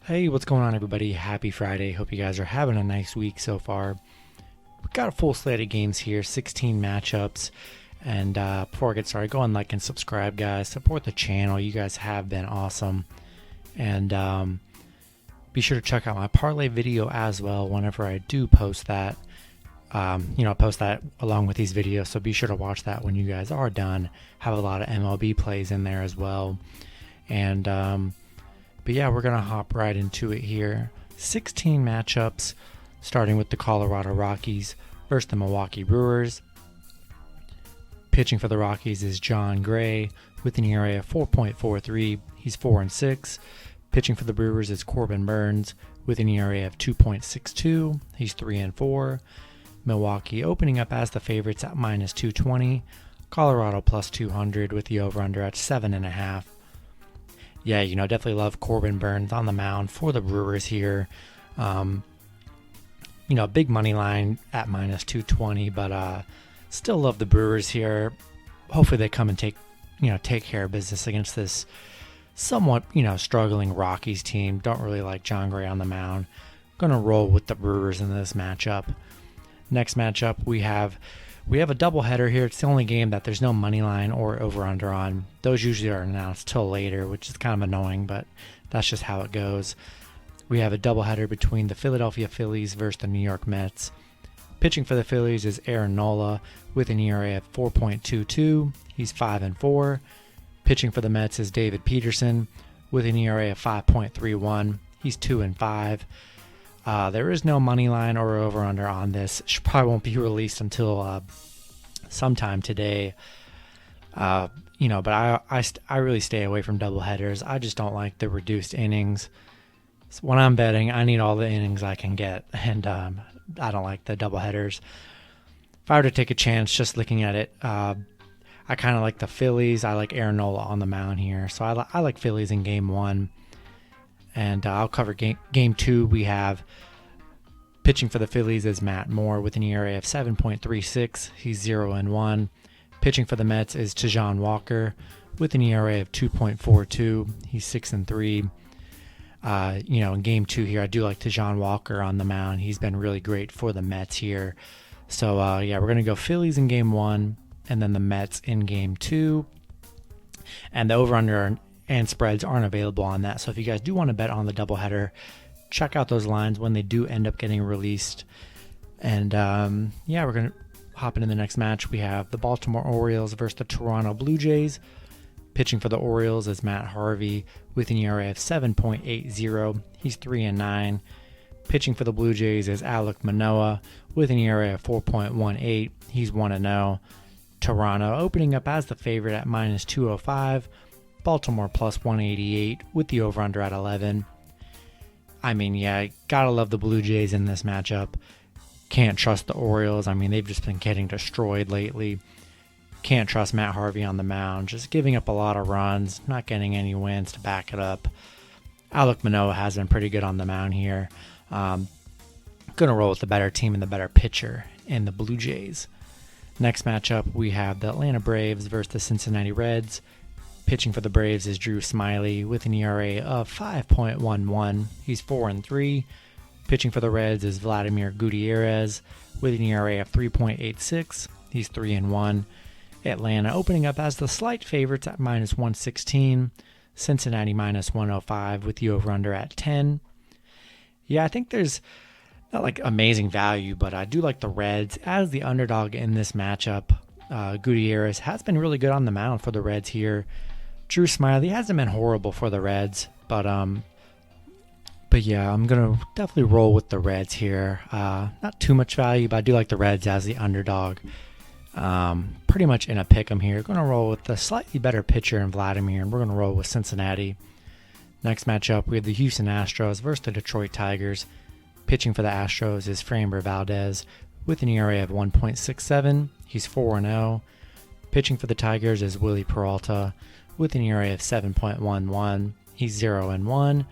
Hey, what's going on, everybody? Happy Friday. Hope you guys are having a nice week so far. We've got a full slate of games here, 16 matchups. And before I get started, go and like and subscribe, guys. Support the channel. You guys have been awesome. And be sure to check out my parlay video as well whenever I do post that. I post that along with these videos, so be sure to watch that when you guys are done. Have a lot of MLB plays in there as well. And but yeah, we're going to hop right into it here. 16 matchups, starting with the Colorado Rockies versus the Milwaukee Brewers. Pitching for the Rockies is John Gray with an ERA of 4.43. He's 4-6. Pitching for the Brewers is Corbin Burns with an ERA of 2.62. He's 3-4. Milwaukee opening up as the favorites at minus 220. Colorado plus 200 with the over-under at 7.5. Yeah, definitely love Corbin Burns on the mound for the Brewers here. Big money line at minus 220, but still love the Brewers here. Hopefully they come and take care of business against this somewhat, struggling Rockies team. Don't really like John Gray on the mound. Gonna roll with the Brewers in this matchup. Next matchup, we have a doubleheader here. It's the only game that there's no money line or over-under on. Those usually are announced till later, which is kind of annoying, but that's just how it goes. We have a doubleheader between the Philadelphia Phillies versus the New York Mets. Pitching for the Phillies is Aaron Nola with an ERA of 4.22. He's 5-4. Pitching for the Mets is David Peterson with an ERA of 5.31. He's 2-5. There is no money line or over-under on this. It probably won't be released until sometime today. But I really stay away from doubleheaders. I just don't like the reduced innings. So when I'm betting, I need all the innings I can get, and I don't like the doubleheaders. If I were to take a chance, just looking at it, I kind of like the Phillies. I like Aaron Nola on the mound here, so I like Phillies in Game 1. And I'll cover game 2. We have pitching for the Phillies is Matt Moore with an ERA of 7.36. He's 0-1. Pitching for the Mets is Tajon Walker with an ERA of 2.42. He's 6-3. In game 2 here, I do like Tajon Walker on the mound. He's been really great for the Mets here. So, we're going to go Phillies in game 1 and then the Mets in game 2. And the over-under and spreads aren't available on that. So if you guys do want to bet on the doubleheader, check out those lines when they do end up getting released. And we're going to hop into the next match. We have the Baltimore Orioles versus the Toronto Blue Jays. Pitching for the Orioles is Matt Harvey with an ERA of 7.80. He's 3-9. Pitching for the Blue Jays is Alek Manoah with an ERA of 4.18. He's 1-0. Toronto opening up as the favorite at minus 205. Baltimore plus 188 with the over-under at 11. Gotta love the Blue Jays in this matchup. Can't trust the Orioles. They've just been getting destroyed lately. Can't trust Matt Harvey on the mound. Just giving up a lot of runs, not getting any wins to back it up. Alek Manoah has been pretty good on the mound here. Gonna roll with the better team and the better pitcher in the Blue Jays. Next matchup, we have the Atlanta Braves versus the Cincinnati Reds. Pitching for the Braves is Drew Smyly with an ERA of 5.11. He's 4-3. Pitching for the Reds is Vladimir Gutierrez with an ERA of 3.86. He's 3-1. Atlanta opening up as the slight favorites at minus 116. Cincinnati minus 105 with the over-under at 10. Yeah, I think there's not like amazing value, but I do like the Reds as the underdog in this matchup. Gutierrez has been really good on the mound for the Reds here. Drew Smyly hasn't been horrible for the Reds, but yeah, I'm gonna definitely roll with the Reds here. Not too much value, but I do like the Reds as the underdog. Pretty much in a pick 'em here. Gonna roll with the slightly better pitcher in Vladimir, and we're gonna roll with Cincinnati. Next matchup, we have the Houston Astros versus the Detroit Tigers. Pitching for the Astros is Framber Valdez with an ERA of 1.67. He's 4-0. Pitching for the Tigers is Willie Peralta with an ERA of 7.11. He's 0-1.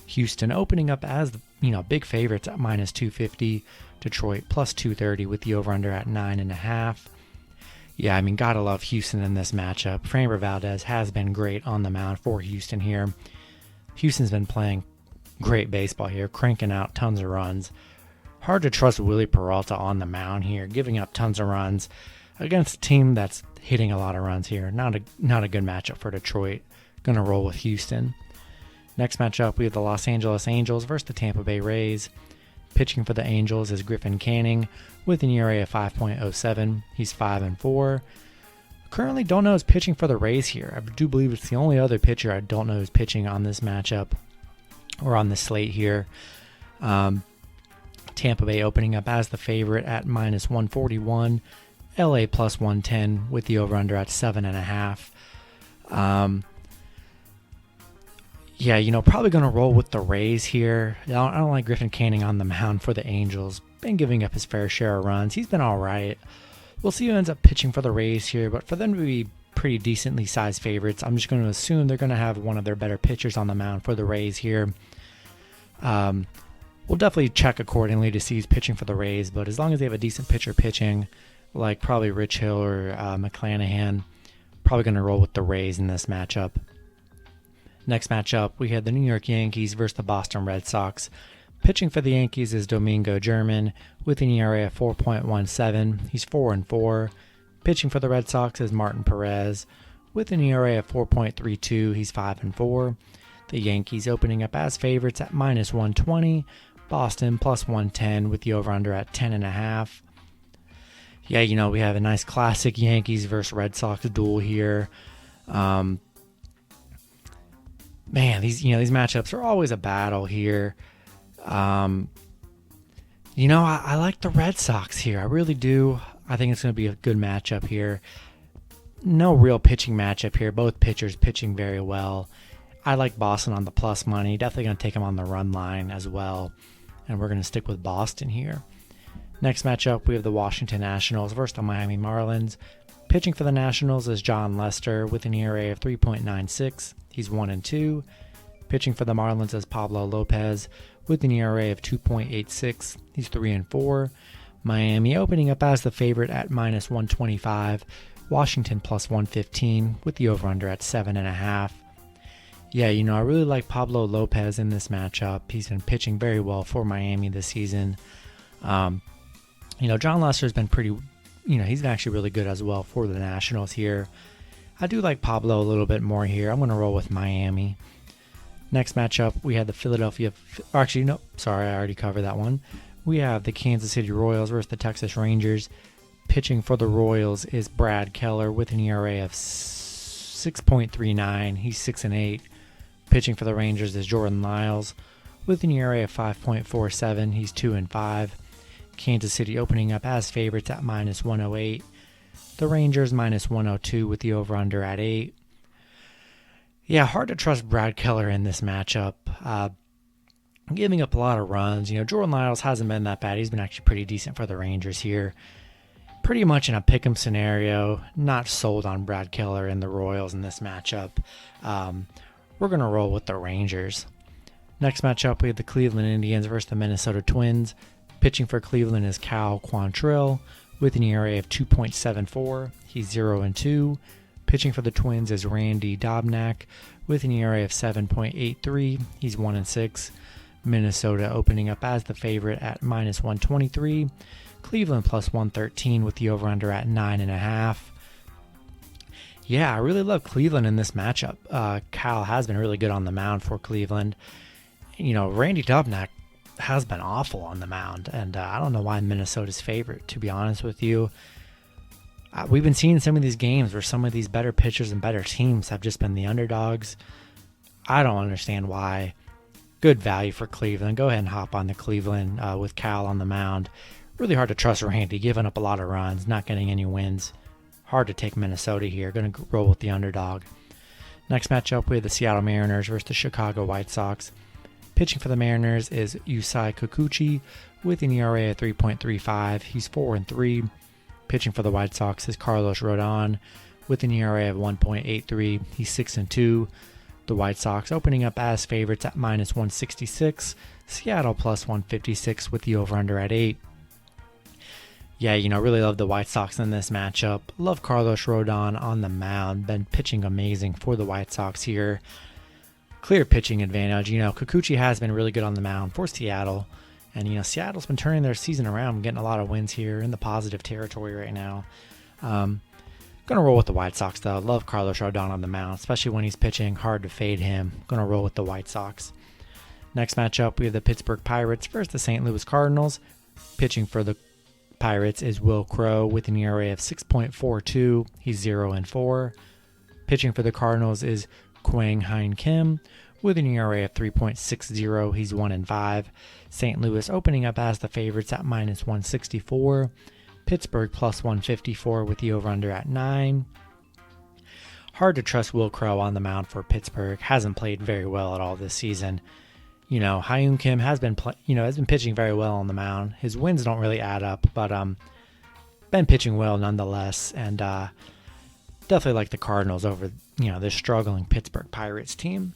Houston opening up as the big favorites at minus 250. Detroit plus 230 with the over-under at 9.5. Yeah, gotta love Houston in this matchup. Framber Valdez has been great on the mound for Houston here. Houston's been playing great baseball here, cranking out tons of runs. Hard to trust Willie Peralta on the mound here, giving up tons of runs against a team that's hitting a lot of runs here. Not a good matchup for Detroit. Going to roll with Houston. Next matchup, we have the Los Angeles Angels versus the Tampa Bay Rays. Pitching for the Angels is Griffin Canning with an ERA of 5.07. He's 5-4. Currently don't know who's pitching for the Rays here. I do believe it's the only other pitcher I don't know who's pitching on this matchup or on the slate here. Tampa Bay opening up as the favorite at minus 141. LA plus 110 with the over-under at 7.5. Yeah, probably going to roll with the Rays here. I don't like Griffin Canning on the mound for the Angels. Been giving up his fair share of runs. He's been all right. We'll see who ends up pitching for the Rays here, but for them to be pretty decently sized favorites, I'm just going to assume they're going to have one of their better pitchers on the mound for the Rays here. We'll definitely check accordingly to see who's pitching for the Rays, but as long as they have a decent pitcher pitching, like probably Rich Hill or McClanahan, probably going to roll with the Rays in this matchup. Next matchup, we had the New York Yankees versus the Boston Red Sox. Pitching for the Yankees is Domingo German with an ERA of 4.17. He's 4-4. Pitching for the Red Sox is Martin Perez with an ERA of 4.32. He's 5-4. The Yankees opening up as favorites at minus 120. Boston plus 110 with the over-under at 10.5. Yeah, we have a nice classic Yankees versus Red Sox duel here. Man, these matchups are always a battle here. I like the Red Sox here. I really do. I think it's going to be a good matchup here. No real pitching matchup here. Both pitchers pitching very well. I like Boston on the plus money. Definitely going to take them on the run line as well. And we're going to stick with Boston here. Next matchup, we have the Washington Nationals versus the Miami Marlins. Pitching for the Nationals is John Lester with an ERA of 3.96. He's 1-2. Pitching for the Marlins is Pablo Lopez with an ERA of 2.86. He's 3-4. Miami opening up as the favorite at minus 125. Washington plus 115 with the over-under at 7.5. Yeah, I really like Pablo Lopez in this matchup. He's been pitching very well for Miami this season. John Lester's been pretty, he's been actually really good as well for the Nationals here. I do like Pablo a little bit more here. I'm going to roll with Miami. Next matchup, we had the I already covered that one. We have the Kansas City Royals versus the Texas Rangers. Pitching for the Royals is Brad Keller with an ERA of 6.39. He's 6-8. Pitching for the Rangers is Jordan Lyles with an ERA of 5.47. He's 2-5. Kansas City opening up as favorites at minus 108. The Rangers minus 102 with the over-under at 8. Yeah, hard to trust Brad Keller in this matchup. Giving up a lot of runs. Jordan Lyles hasn't been that bad. He's been actually pretty decent for the Rangers here. Pretty much in a pick'em scenario. Not sold on Brad Keller and the Royals in this matchup. We're going to roll with the Rangers. Next matchup, we have the Cleveland Indians versus the Minnesota Twins. Pitching for Cleveland is Cal Quantrill with an ERA of 2.74. He's 0-2. Pitching for the Twins is Randy Dobnak with an ERA of 7.83. He's 1-6. Minnesota opening up as the favorite at minus 123. Cleveland plus 113 with the over-under at 9.5. Yeah, I really love Cleveland in this matchup. Cal has been really good on the mound for Cleveland. Randy Dobnak has been awful on the mound, and I don't know why Minnesota's favorite, to be honest with you. We've been seeing some of these games where some of these better pitchers and better teams have just been the underdogs. I don't understand why. Good value for Cleveland. Go ahead and hop on the Cleveland with Cal on the mound. Really hard to trust Randy, giving up a lot of runs, not getting any wins. Hard to take Minnesota here. Going to roll with the underdog. Next matchup, we have the Seattle Mariners versus the Chicago White Sox. Pitching for the Mariners is Yusei Kikuchi with an ERA of 3.35. He's 4-3. Pitching for the White Sox is Carlos Rodon with an ERA of 1.83. He's 6-2. The White Sox opening up as favorites at minus 166. Seattle plus 156 with the over-under at 8. Yeah, really love the White Sox in this matchup. Love Carlos Rodon on the mound. Been pitching amazing for the White Sox here. clear pitching advantage. Kikuchi has been really good on the mound for Seattle. And, Seattle's been turning their season around, getting a lot of wins here in the positive territory right now. Going to roll with the White Sox, though. Love Carlos Rodon on the mound, especially when he's pitching. Hard to fade him. Going to roll with the White Sox. Next matchup, we have the Pittsburgh Pirates versus the St. Louis Cardinals. Pitching for the Pirates is Will Crowe with an ERA of 6.42. He's 0-4. Pitching for the Cardinals is Kwang Hein Kim with an ERA of 3.60. He's 1-5. St. Louis opening up as the favorites at -164. Pittsburgh +154 with the over-under at 9. Hard to trust Will Crowe on the mound for Pittsburgh. Hasn't played very well at all this season. Hyun Kim has been pitching very well on the mound. His wins don't really add up, but been pitching well nonetheless, and definitely like the Cardinals over this struggling Pittsburgh Pirates team.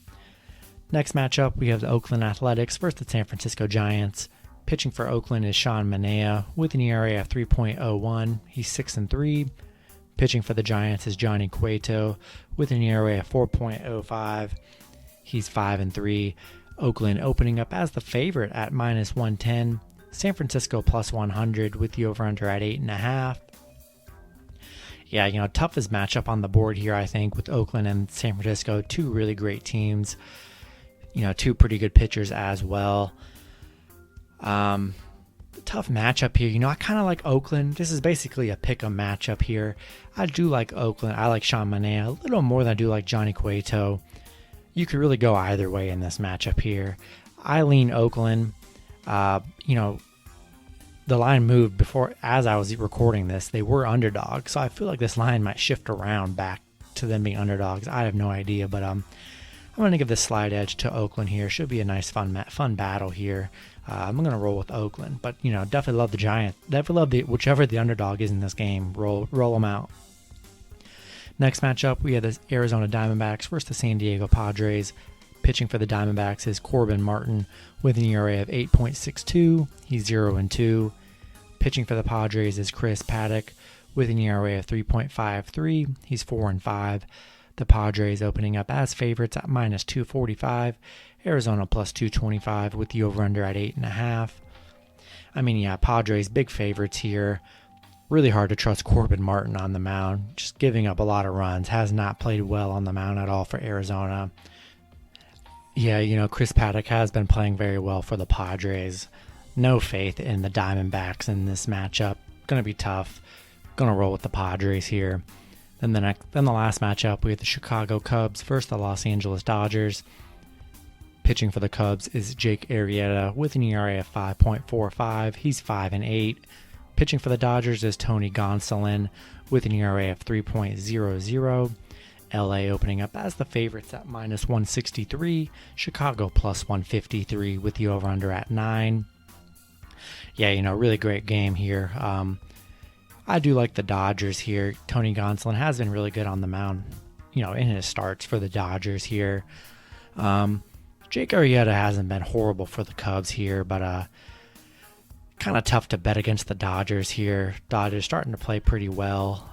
Next matchup, we have the Oakland Athletics versus the San Francisco Giants. Pitching for Oakland is Sean Manaea with an ERA of 3.01. He's 6-3. Pitching for the Giants is Johnny Cueto with an ERA of 4.05. He's 5-3. Oakland opening up as the favorite at -110. San Francisco +100 with the over-under at 8.5. Yeah, toughest matchup on the board here, I think, with Oakland and San Francisco. Two really great teams. Two pretty good pitchers as well. Tough matchup here. I kind of like Oakland. This is basically a pick-em matchup here. I do like Oakland. I like Sean Manaea a little more than I do like Johnny Cueto. You could really go either way in this matchup here. I lean Oakland. The line moved before, as I was recording this. They were underdogs, so I feel like this line might shift around back to them being underdogs. I have no idea, but I'm going to give this slight edge to Oakland here. Should be a nice, fun battle here. I'm going to roll with Oakland, but definitely love the Giants. Definitely love whichever the underdog is in this game. Roll them out. Next matchup, we have the Arizona Diamondbacks versus the San Diego Padres. Pitching for the Diamondbacks is Corbin Martin with an ERA of 8.62. He's 0-2. Pitching for the Padres is Chris Paddock with an ERA of 3.53. He's 4-5. The Padres opening up as favorites at -245. Arizona +225 with the over-under at 8.5. Padres big favorites here. Really hard to trust Corbin Martin on the mound. Just giving up a lot of runs. Has not played well on the mound at all for Arizona. Yeah, Chris Paddock has been playing very well for the Padres. No faith in the Diamondbacks in this matchup. Going to be tough. Going to roll with the Padres here. Then the last matchup, we have the Chicago Cubs versus the Los Angeles Dodgers. Pitching for the Cubs is Jake Arrieta with an ERA of 5.45. He's 5-8. Pitching for the Dodgers is Tony Gonsolin with an ERA of 3.00. LA opening up as the favorites at -163. Chicago +153 with the over-under at 9. Yeah, really great game here. I do like the Dodgers here. Tony Gonsolin has been really good on the mound, in his starts for the Dodgers here. Jake Arrieta hasn't been horrible for the Cubs here, but kind of tough to bet against the Dodgers here. Dodgers starting to play pretty well.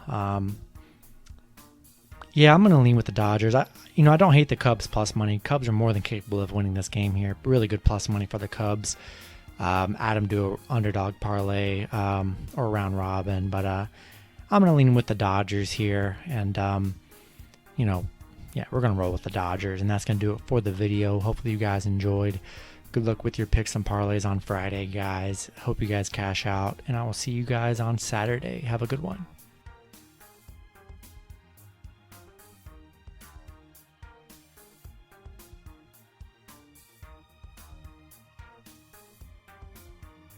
Yeah, I'm going to lean with the Dodgers. I don't hate the Cubs plus money. Cubs are more than capable of winning this game here. Really good plus money for the Cubs. Add them to an underdog parlay or round robin, but I'm going to lean with the Dodgers here, and we're going to roll with the Dodgers, and that's going to do it for the video. Hopefully you guys enjoyed. Good luck with your picks and parlays on Friday, guys. Hope you guys cash out, and I will see you guys on Saturday. Have a good one.